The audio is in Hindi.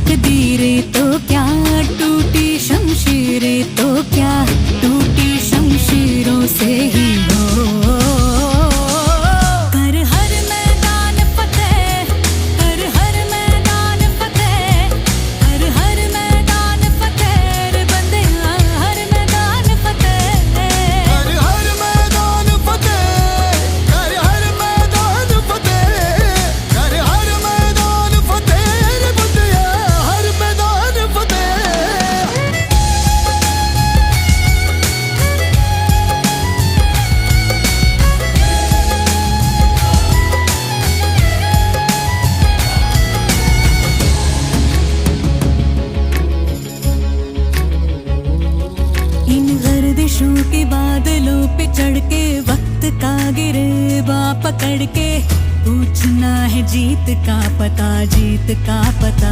तकदीरें तो क्या, टूटी शमशीरें तो क्या, टूटी शमशीरों से ही हो। कर हर मैदान फतेह, कर हर मैदान फतेह, कर हर मैदान फतेह रे बंदिया, हर मैदान फतेह। कर हर मैदान फतेह, कर हर मैदान फतेह, कर हर मैदान फतेह रे बंदिया, हर मैदान फतेह। इन गर्दिशों के बादलों पे चढ़ के वक्त का गिरेबा पकड़ के पूछना है जीत का पता, जीत का पता।